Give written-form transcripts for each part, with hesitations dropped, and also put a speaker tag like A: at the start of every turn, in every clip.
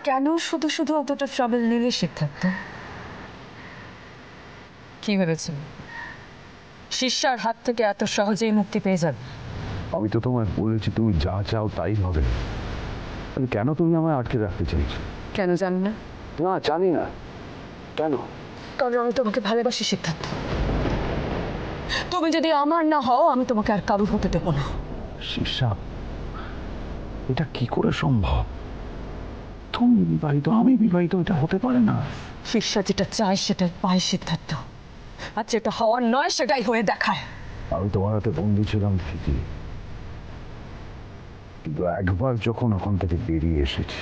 A: কেন শুধু শুধু অতটা ট্রাভেল নিলে সিদ্ধার্থ? কি ভেবেছেন শিষ্যার হাত থেকে এত সহজেই মুক্তি পেয়ে যাবে?
B: আমি তো তোমায় বলেছি তুমি যা চাও তাই হবে। কেন তুমি আমায় আটকে রাখতে চাইছো?
A: কেন জানি না।
B: না জানি না কেন।
A: কারণ আমি তোমাকে ভালোবাসি সিদ্ধার্থ। তুমি যদি আমার না হও আমি তোমাকে আর কারুর হতে দেবো না।
B: শিষ্যা, এটা কি করে সম্ভব? তুমি বিবাহিত, আমি বিবাহিত, এটা হতে পারে না।
A: শিষ্যা যেটা চায় সেটা পায় সিদ্ধার্থ, আর যেটা হওয়ার নয় সেটাই হয়ে দেখায়।
B: আমি তোমার হাতে বন্দি ছিলাম ঠিকই, কিন্তু একবার যখন ওখান থেকে বেরিয়ে এসেছি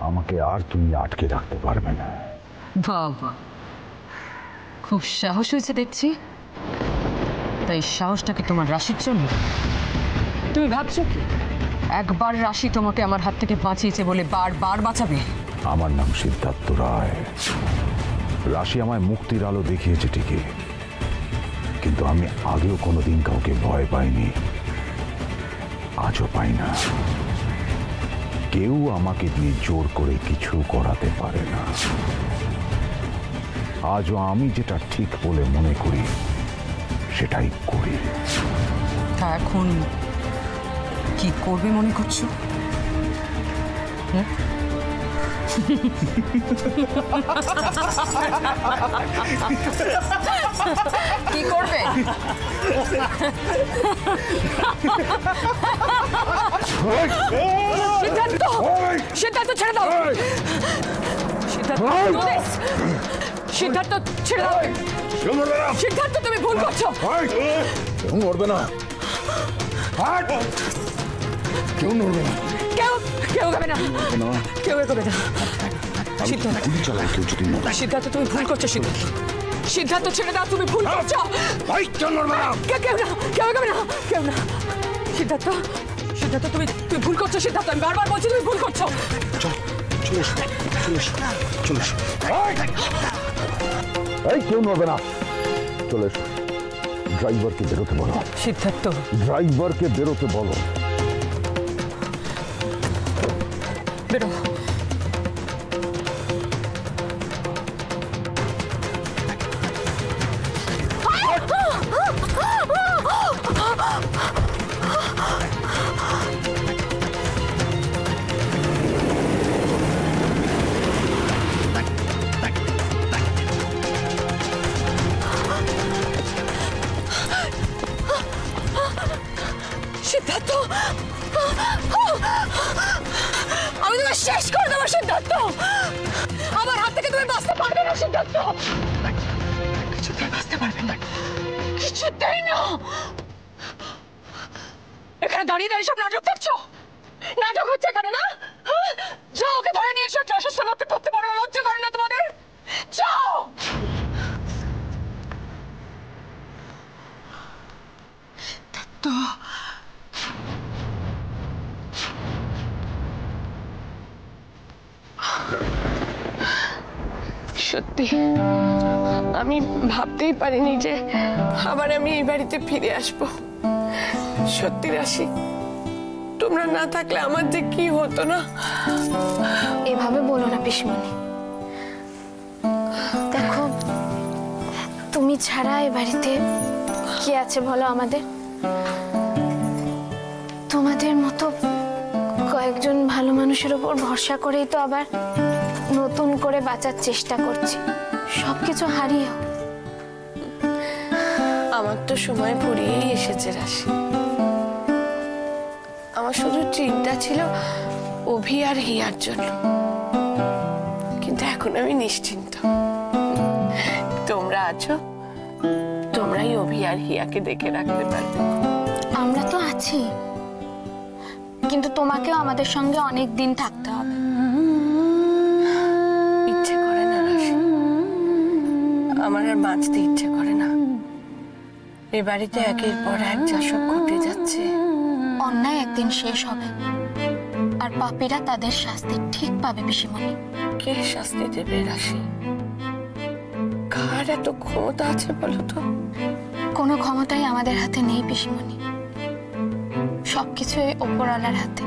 B: আমাকে আর তুমি আটকে রাখতে পারবে না।
A: বাবা, খুব সাহস হয়েছে দেখছি। তাই সাহসটাকে তোমার রাশির জন্য? তুমি ভাবছো কি একবার রাশি তোমাকে আমার হাত থেকে বাঁচিয়েছে বলে বারবার বাঁচাবে?
B: আমার নাম সিদ্ধার্থ রায়। রাশি আমায় মুক্তির আলো দেখিয়েছে ঠিকই, কিন্তু আমি আগেও কোনোদিন কাউকে ভয় পাইনি, আজও পাই না। কেউ আমাকে দিয়ে জোর করে কিছু করাতে পারে না। আজও আমি যেটা ঠিক বলে মনে করি সেটাই করি।
A: তা এখন কি করবে মনে করছো? কি করবে? সিদ্ধার্থ, সিদ্ধার্থ ছেড়ে দাও। সিদ্ধার্থ ছেড়ে দাও। সিদ্ধার্থ তুমি ভুল করছো।
B: কেউ নড়বে না, কেউ নড়বে না,
A: কেউ কেউ এগোবে না, কেউ এগোবে না। সিদ্ধার্থ তুমি ভুল করছো। সিদ্ধার্থ, সিদ্ধার্থ ছেড়ে দাও, তুমি ভুল করছো। কেউ না, কেউ এগোবে না, কেউ না। সিদ্ধার্থ, সিদ্ধার্থ তুমি ভুল করছো। সিদ্ধার্থ আমি বারবার বলছি তুমি ভুল করছো।
B: কেউ নড়বে না, চলে এসো। ড্রাইভারকে বেরোতে বলো।
A: সিদ্ধার্থ,
B: ড্রাইভারকে বেরোতে বলো।
A: বেরো। সিদ্ধার্থ, আমি তোমার শেষ করে দেবো সিদ্ধার্থ। আমার হাত থেকে তুমি বাঁচতে পারবে না সিদ্ধার্থ, কিছুতেই বাঁচতে পারবে না, কিছুতেই না। এখানে দাঁড়িয়ে দাঁড়িয়ে সব নাটক দেখছো? নাটক হচ্ছে এখানে না? যাও ওকে ধরে নিয়ে এসো। অসুস্থ লোককে ধরতে পারো, লজ্জা করে না তোমাদের? যাও। তো সত্যি আমি ভাবতেই পারিনি যে আবার আমি এই বাড়িতে ফিরে আসব। সত্যি রাশি, তোমরা না থাকলে আমার যে কি হতো না।
C: এভাবে বলো না পিসমণি। দেখো, তুমি ছাড়া এই বাড়িতে কি আছে বলো আমাদের? তোমাদের মতো কয়েকজন ভালো মানুষের উপর ভরসা করেই তো আবার নতুন করে বাঁচার চেষ্টা করছি, সবকিছু হারিয়েও।
D: আমার তো সময় ফুরিয়েই এসেছে রাশি। আমার শুধু চিন্তা ছিল অভি আর হিয়ার জন্য, কিন্তু এখন আমি নিশ্চিন্ত। তোমরা আছো, তোমরাই অভি আর হিয়াকে দেখে রাখতে পারবে।
C: আমরা তো আছি, কিন্তু তোমাকেও আমাদের সঙ্গে অনেক দিন থাকতে হবে।
D: ইচ্ছে করে না রাশি, আমার আর বাঁচতে ইচ্ছে করে না। এ বাড়িতে একের পর এক যা সব ঘটে যাচ্ছে।
C: অন্যায় একদিন শেষ হবে, আর পাপীরা তাদের শাস্তি ঠিক পাবে পিসিমণি।
D: কে শাস্তি দেবে রাশি? কার এত ক্ষমতা আছে বলো তো?
C: কোনো ক্ষমতাই আমাদের হাতে নেই পিসিমণি, সবকিছু এই ওপরওয়ালার হাতে।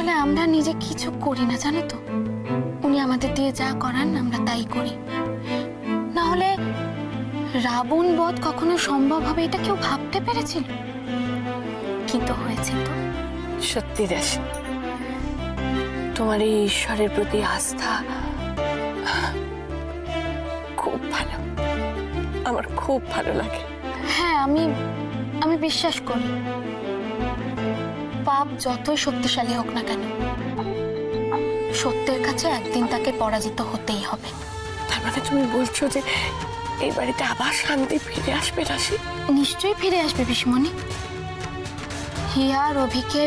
C: আসলে আমরা নিজে কিছু করি না, জানো তো। উনি আমাদের দিয়ে যা করান আমরা তাই করি। না হলে রাবণ বধ কখনো সম্ভব হবে এটা কেউ ভাবতে পেরেছিল? কিন্তু হয়েছে তো।
D: সত্যি রাশি, তোমার এই ঈশ্বরের প্রতি আস্থা খুব ভালো, আমার খুব ভালো লাগে।
C: হ্যাঁ, আমি বিশ্বাস করি পাপ যতই শক্তিশালী হোক না কেন, সত্যের কাছে একদিন তাকে পরাজিত হতেই হবে।
D: তার মানে তুমি বলছো যে এই বাড়িতে আবার শান্তি ফিরে আসবে রাশি?
C: নিশ্চয়ই ফিরে আসবে পিসমণি। হিয়া আর অভিকে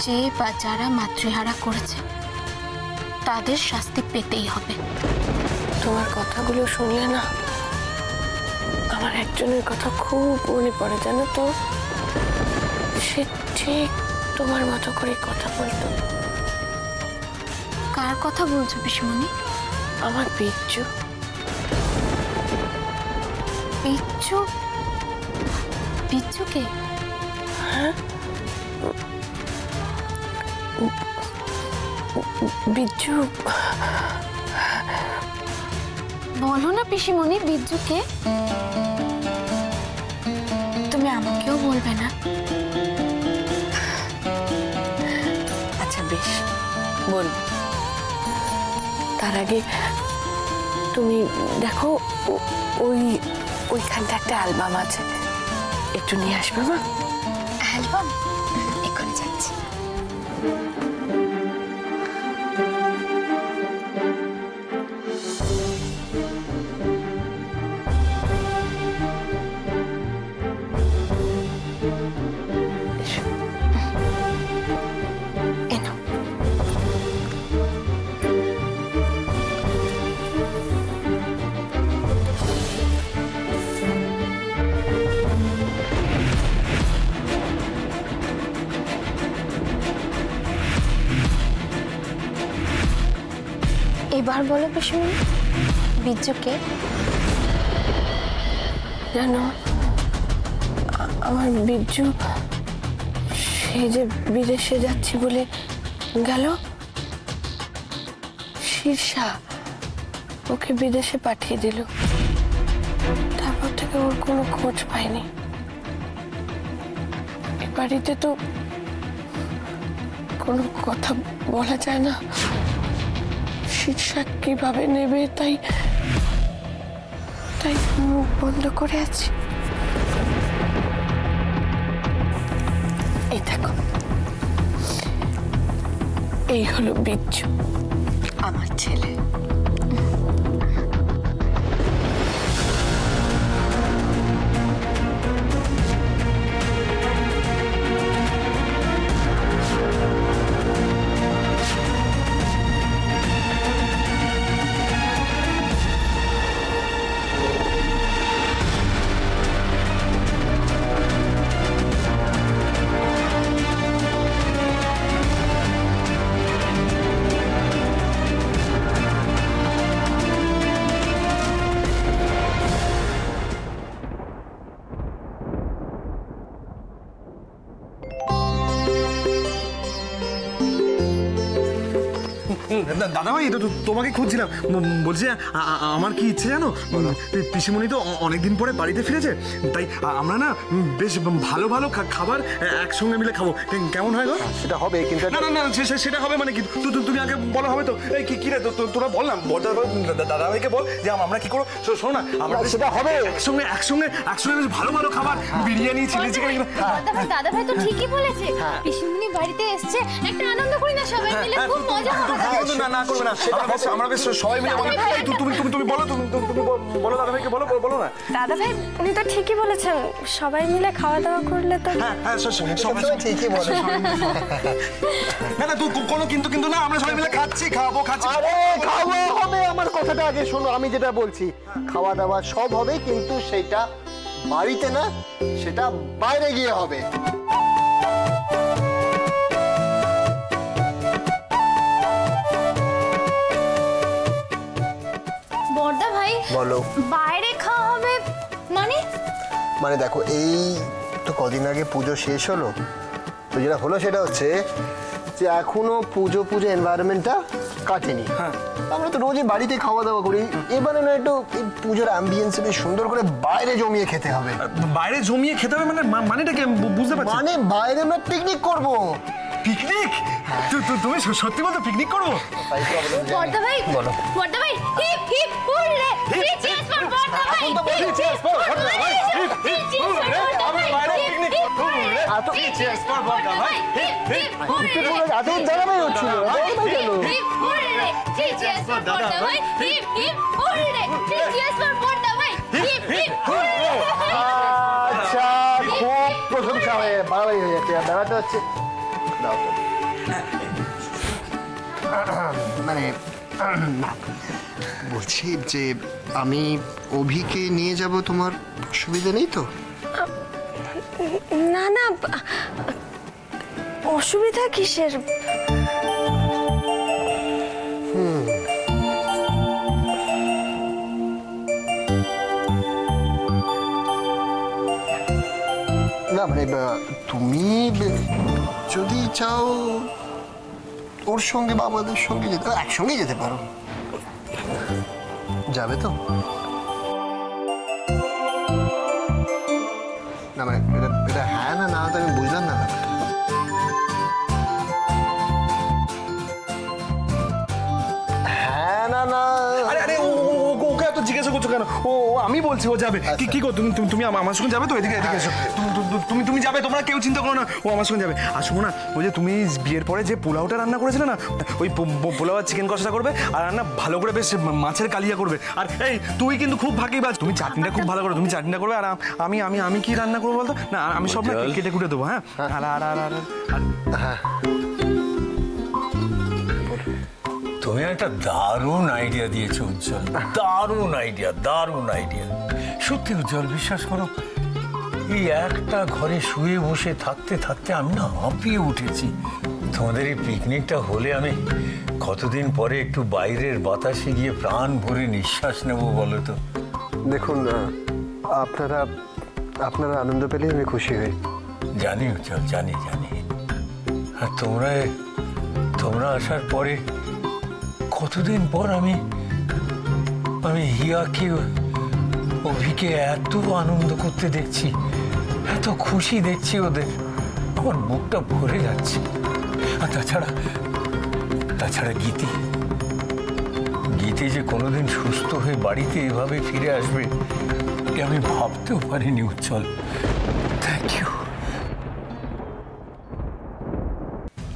C: যে বা যারা মাতৃহারা করেছে তাদের শাস্তি পেতেই হবে।
D: তোমার কথাগুলো শুনলে না আমার একজনের কথা খুব মনে পড়ে, জানো তো। সে ঠিক তোমার মতো করে কথা বলতো।
C: কার কথা বলছো পিসমণি?
D: আমার বিচ্ছু।
C: বিচ্ছু? বিচ্ছুকে?
D: হ্যাঁ, বিচ্ছু।
C: বলো না পিসিমণি, বিজ্জুকে? তুমি আমাকেও বলবে না?
D: আচ্ছা বেশ, বল। তার আগে তুমি দেখো ওইখানটা একটা অ্যালবাম আছে, একটু নিয়ে আসবে মা?
C: অ্যালবাম? এক্ষুনি যাচ্ছি। এবার বলো পিসমণি, বিজ্জুকে?
D: জানো, আমার বিজ্জু সে যে বিদেশে যাচ্ছি বলে গেল, শীর্ষা ওকে বিদেশে পাঠিয়ে দিল। তারপর থেকে ওর কোনো খোঁজ পাইনি। এ বাড়িতে তো কোনো কথা বলা যায় না, শীর্ষা কিভাবে নেবে, তাই মুখ বন্ধ করে আছি। এই দেখো, এই হলো বিচ্ছু, আমার ছেলে।
E: দাদা ভাই, এটা তোমাকে খুঁজছিলাম। বলছি আমার কি ইচ্ছে জানো, পিসিমণি তো অনেকদিন পরে বাড়িতে ফিরেছে, তাই আমরা না বেশ ভালো ভালো খাবার একসঙ্গে মিলে খাবো, কেমন হয় গো?
F: সেটা হবে, কিন্তু
E: না না না, সেটা হবে মানে কি? তুমি আগে বলা হবে তো। এই কি রে, তোরা বললাম দাদা ভাইকে বল যে আমরা কি করবো। শোনো না, আমরা
F: সেটা হবে
E: একসঙ্গে বেশ ভালো ভালো খাবার, বিরিয়ানি, চিলি চিকেন।
C: দাদা ভাই তো ঠিকই বলেছে, পিসিমণি বাড়িতে এসছে, একটা আনন্দ করি না সবাই মিলে, খুব মজা হবে।
E: না করবে না, আমরা বেশ সবাই মিলে। তুমি বলো, তুমি বলো দাদা ভাইকে, বলো না।
G: দাদা ভাই উনি তো ঠিকই বলেছেন, সবাই মিলে খাওয়া দাওয়া করলে তো।
E: হ্যাঁ সবাই
F: ঠিকই বলে।
E: না তুই কোনো কিন্তু না, আমরা সবাই মিলে খাবো।
F: আরে খাওয়া হবে, আমার কথাটা আগে শোনো। আমি যেটা বলছি, খাওয়া দাওয়া সব হবে, কিন্তু সেটা বাড়িতে না, সেটা বাইরে গিয়ে হবে।
C: বড়দা ভাই
F: বলো।
C: বাইরে খাওয়া হবে মানে?
F: দেখো, এই তো কদিন আগে পুজো শেষ হলো, তো যেটা হলো সেটা হচ্ছে যে এখনো পুজো এনভায়রনমেন্টটা কাটেনি। আমরা তো রোজই বাড়িতে খাওয়া দাওয়া করি, এবারে না একটু পুজোর অ্যাম্বিয়েন্স বেশ সুন্দর করে বাইরে জমিয়ে খেতে হবে।
E: বাইরে জমিয়ে খেতে হবে মানে মানেটা কি বুঝতে পারছি?
F: মানে বাইরে আমরা পিকনিক করব।
E: পিকনিক? তুমি সত্যি বলতে পিকনিক করবো?
C: বড়দা ভাই,
F: বলো।
C: বড়দা ভাই, hip hip hurray, three cheers for বড়দা ভাই।
F: এখন তো বলি cheers for বড়দা ভাই।
C: হিপ হিপ চিয়ার্স ফর বড়দা ভাই।
E: বাইরে picnic hurray, three cheers for বড়দা ভাই। হিপ হিপ
F: এত দাঁড়াবাই হচ্ছিল, দাঁড়াবাই গেল।
C: Hip hurray, three cheers for বড়দা ভাই। Hip hip hurray, three cheers for বড়দা ভাই। Hip hip hurray.
F: আচ্ছা, খুব প্রশংসা হয়ে বাড়াবাড়ি হয়ে যাচ্ছে। আর ব্যাপারটা হচ্ছে দাও তো। মানে না, বলছি যে আমি অভিকে নিয়ে যাব, তোমার অসুবিধা নেই তো?
G: না না, অসুবিধা কিসের?
F: না মানে তুমি যদি চাও ওর সঙ্গে বা আমাদের সঙ্গে যেতে, একসঙ্গে যেতে পারো। যাবে তো? না মানে এটা হ্যাঁ না না তো আমি বুঝলাম না। হ্যাঁ না না,
E: আরে ওকে এত জিজ্ঞাসা করছো কেন? ও আমি বলছি ও যাবে। কি গো তুমি আমার সঙ্গে যাবে তো? এদিকে এসো। তুমি যাবে, তোমরা কেউ চিন্তা করো না, ও আমার সঙ্গে যাবে। আর শোনো না, ওই যে তুমি বিয়ের পরে যে পোলাওটা রান্না করেছিলে না, ওই পোলাও আর চিকেন কষা করবে, আর রান্না ভালো করে বেশ মাছের কালিয়া করবে। আর এই তুই কিন্তু খুব ভাগিবাজ, তুমি চাটনিটা খুব ভালো করে তুমি চাটনিটা করবে। আর আমি কি রান্না করবো বলতো? না আমি সব না কেটে কুটে দেবো। হ্যাঁ
F: হ্যাঁ
H: তুমি একটা দারুণ আইডিয়া দিয়েছো উজ্জ্বল, দারুণ আইডিয়া। সত্যি উজ্জ্বল, বিশ্বাস করো, এই একটা ঘরে শুয়ে বসে থাকতে আমি না হাঁপিয়ে উঠেছি। তোমাদের এই পিকনিকটা হলে আমি কতদিন পরে একটু বাইরের বাতাসে গিয়ে প্রাণ ভরে নিঃশ্বাস নেব বলো তো।
F: দেখুন, আপনারা আনন্দ পেলে আমি খুশি হই।
H: জানি উজ্জ্বল, জানি। আর তোমরা আসার পরে কতদিন পর আমি হিয়াকে, অভিকে এত আনন্দ করতে দেখছি, এত খুশি দেখছি ওদের, আমার বুকটা ভরে যাচ্ছে। আর তাছাড়া গীতি যে কোনোদিন সুস্থ হয়ে বাড়িতে এভাবে ফিরে আসবে এ আমি ভাবতেও পারিনি উজ্জ্বল। Thank you.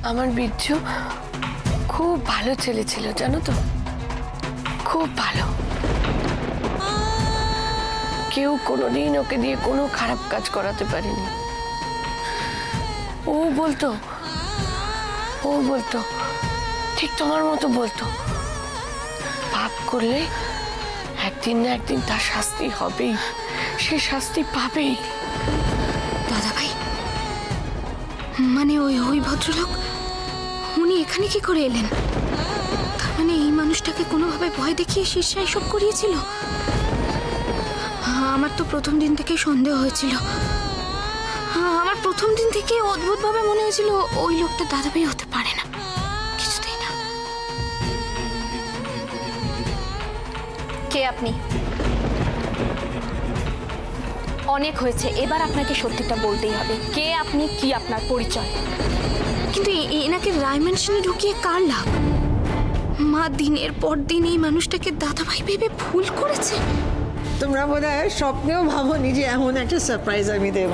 D: আমার বিজ্জু খুব ভালো ছেলে ছিল জানো তো, খুব ভালো। কেউ কোনোদিন ওকে দিয়ে কোনো খারাপ কাজ করাতে পারেনি। ও বলতো ঠিক তোমার মতো বলতো, পাপ করলে একদিন না একদিন তার শাস্তি হবেই, সে শাস্তি পাবেই।
C: দাদা ভাই, মানে ওই ভদ্রলোক উনি এখানে কি করে এলেন? তার মানে এই মানুষটাকে কোনোভাবে ভয় দেখিয়ে শীর্ষা এসব করিয়েছিল। আমার তো প্রথম দিন থেকেই সন্দেহ হয়েছিল। আমার প্রথম দিন থেকে অদ্ভুতভাবে মনে হয়েছিল ওই লোকটা দাদা ভাই হতে পারে না, কিছুতেই না।
I: কে আপনি? অনেক হয়েছে, এবার আপনাকে সত্যিটা বলতেই হবে। কে আপনি, কি আপনার পরিচয়?
C: কিন্তু এনাকে ডাইমেনশনে ঢুকিয়ে কার লাভ? মা দিনের পর দিন এই মানুষটাকে দাদা ভাই ভেবে ভুল করেছে।
J: তোমরা বোধ হয় স্বপ্নেও ভাবোনি যে এমন একটা সারপ্রাইজ আমি দেব।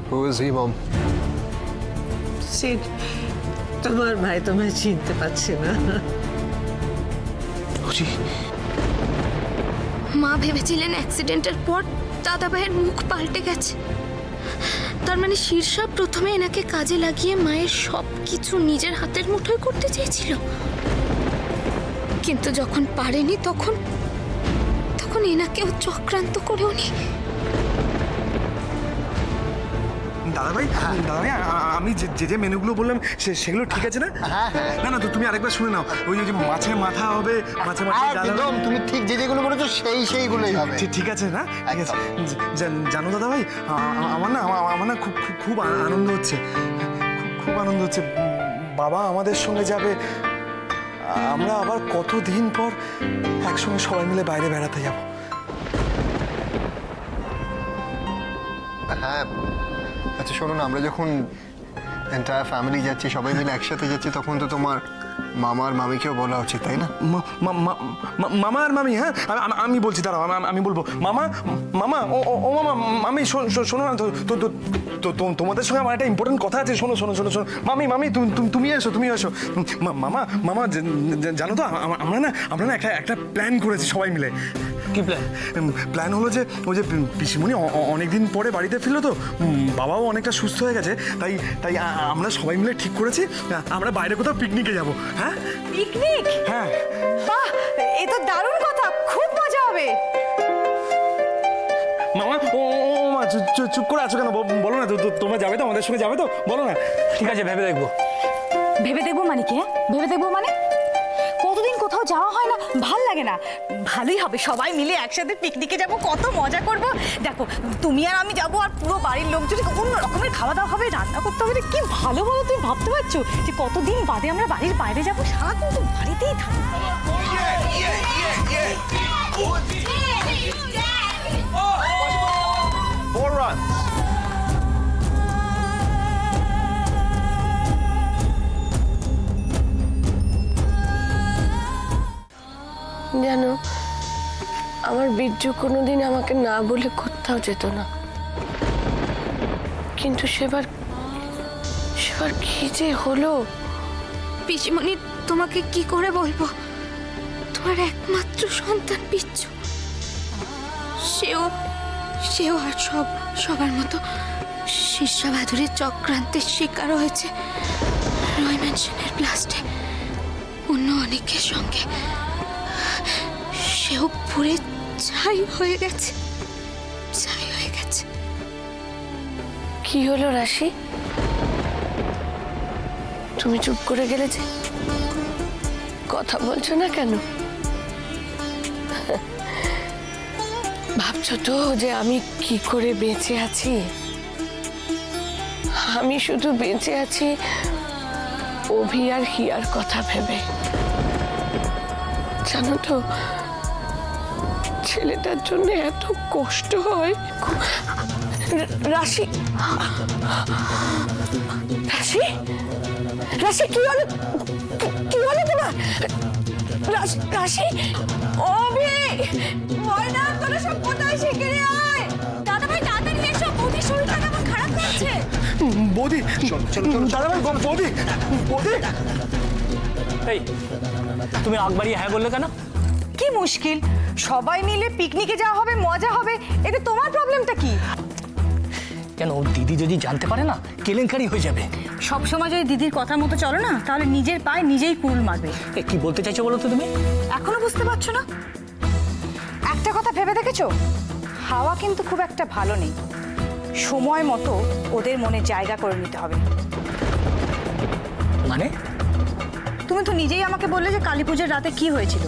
F: Who is he, Mom?
J: Seed, তোমার ভাই তোমায় চিনতে পারছে না।
C: মা ভেবেছিলেন অ্যাক্সিডেন্টের পর দাদা ভাইয়ের মুখ পাল্টে গেছে। তার মানে শীর্ষা প্রথমে এনাকে কাজে লাগিয়ে মায়ের সব কিছু নিজের হাতের মুঠোয় করতে চেয়েছিল, কিন্তু যখন পারেনি তখন এনাকেও চক্রান্ত করে উনি।
E: দাদাভাই আমি যে মেনুগুলো বললাম সেগুলো ঠিক আছে না?
F: হ্যাঁ হ্যাঁ
E: না না, তো তুমি আরেকবার শুনে নাও। ওই যে মাছের মাথা হবে, মাছের মাথা ডাল হবে।
F: একদম তুমি ঠিক যেগুলো বলেছো সেইগুলোই হবে।
E: ঠিক আছে না? ঠিক আছে। জানো দাদাভাই, আমার না খুব আনন্দ হচ্ছে, খুব আনন্দ হচ্ছে। বাবা আমাদের সঙ্গে যাবে, আমরা আবার কতদিন পর একসঙ্গে সবাই মিলে বাইরে বেড়াতে যাব।
F: হ্যাঁ আচ্ছা শোনো না, আমরা যখন এন্টায়ার ফ্যামিলি যাচ্ছি, সবাই মিলে একসাথে যাচ্ছি, তখন তো তোমার মামা আর মামিকেও বলা উচিত, তাই না?
E: মামা আর মামি, হ্যাঁ আমি বলছি, দাঁড়াও আমি বলবো। মামা ও মামা মামি শোনো না, তো তোমাদের সঙ্গে আমার একটা ইম্পর্টেন্ট কথা আছে। শোনো মামি তুমি এসো। মামা জানো তো, আমরা না একটা প্ল্যান করেছি সবাই মিলে।
H: কি প্ল্যান?
E: প্ল্যান হলো যে ওই যে পিসিমণি অনেকদিন পরে বাড়িতে ফিরলো, তো বাবাও অনেকটা সুস্থ হয়ে গেছে, তাই আমরা সবাই মিলে ঠিক করেছি আমরা বাইরে কোথাও পিকনিকে যাবো। হ্যাঁ
A: পিকনিক?
E: হ্যাঁ।
A: বাহ, এ তো দারুণ কথা, খুব মজা হবে।
E: মামা ও মা চুপ করে আছো কেন? বলো না, তোমরা যাবে তো, আমাদের সঙ্গে যাবে তো, বলো না।
H: ঠিক আছে, ভেবে দেখবো।
I: ভেবে দেখবো মানে কি? হ্যাঁ, ভেবে দেখবো মানে? কতদিন কোথাও যাওয়া হয় না, ভাল লাগে না? ভালোই হবে, সবাই মিলে একসাথে পিকনিকে যাব, কত মজা করব। দেখো তুমি আর আমি যাবো, আর পুরো বাড়ির লোকজন, অন্য রকমের খাওয়া দাওয়া হবে, রান্না করতে হবে। কি ভালো বলো, তুমি ভাবতে পারছো যে কতদিন বাদে আমরা বাড়ির বাইরে যাবো? সারাদিন তো বাড়িতেই থাকবো।
D: জানো, আমার বিজ্জু কোনোদিন আমাকে না বলে কোথাও যেত না, কিন্তু সেবার কি যে হলো।
C: পিসিমণি, তোমাকে কি করে বলবো, তোমার একমাত্র সন্তান বিচ্ছু, সেও আর সবার মতো শীর্ষাবাদুরের চক্রান্তের শিকার হয়েছে। রয় ম্যানশনের ব্লাস্টে অন্য অনেকের সঙ্গে সেও পুরে ছাই হয়ে গেছে।
D: কি হলো রাশি, তুমি চুপ করে গেলে যে? কথা বলছো না কেন? ভাবছো তো যে আমি কি করে বেঁচে আছি? আমি শুধু বেঁচে আছি অভি আর হিয়ার কথা ভেবে। জানো তো, ছেলেটার জন্য এত কষ্ট হয়। রাশি কি হলো তোমার? রাশি, অভি, ময়না, তোরা সব কোথায়? শিগগিরই আয়।
I: দাদা ভাই তাড়াতাড়ি এসো, বৌদির শরীরটা কেমন খারাপ লাগছে।
E: বৌদি, দাদাভাই, বৌদি।
H: এই তুমি আগ বাড়িয়ে হ্যাঁ বললে কেন?
A: কি মুশকিল, সবাই মিলে পিকনিকে যাওয়া হবে, মজা হবে, এতে তোমার প্রবলেমটা কি?
H: কেন, দিদি যদি জানতে পারে না, কেলেঙ্কারি হয়ে যাবে।
A: সবসময় যদি দিদির কথার মতো চলো না, তাহলে নিজের পায়ে নিজেই কুড়ুল মারবে।
H: কি বলতে চাইছো বলো তো তুমি?
A: এখনো বুঝতে পারছো না? একটা কথা ভেবে দেখেছো, হাওয়া কিন্তু খুব একটা ভালো নেই, সময় মতো ওদের মনে জায়গা করে নিতে হবে।
H: মানে?
A: তুমি তো নিজেই আমাকে বললে যে কালী পুজোর রাতে কি হয়েছিল।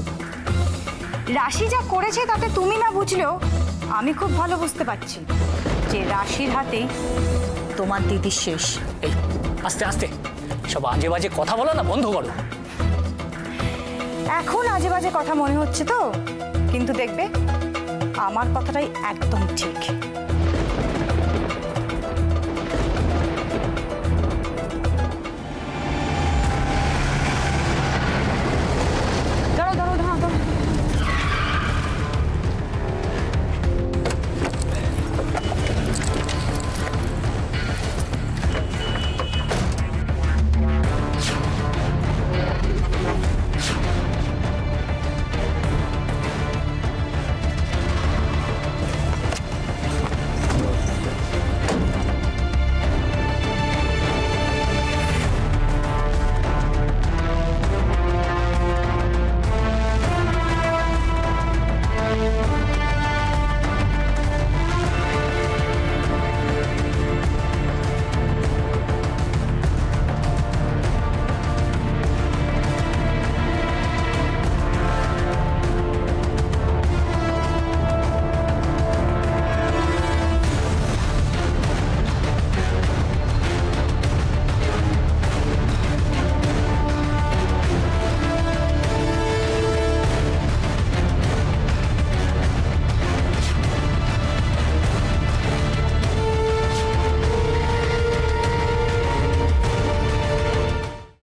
A: রাশি যা করেছে তাতে তুমি না বুঝলেও আমি খুব ভালো বুঝতে পারছি যে রাশির হাতেই তোমার দিদির শেষ।
H: এই আস্তে আস্তে সব আজে বাজে কথা বলো না, বন্ধ করো।
A: এখন আজে বাজে কথা মনে হচ্ছে তো, কিন্তু দেখবে আমার কথাটাই একদম ঠিক।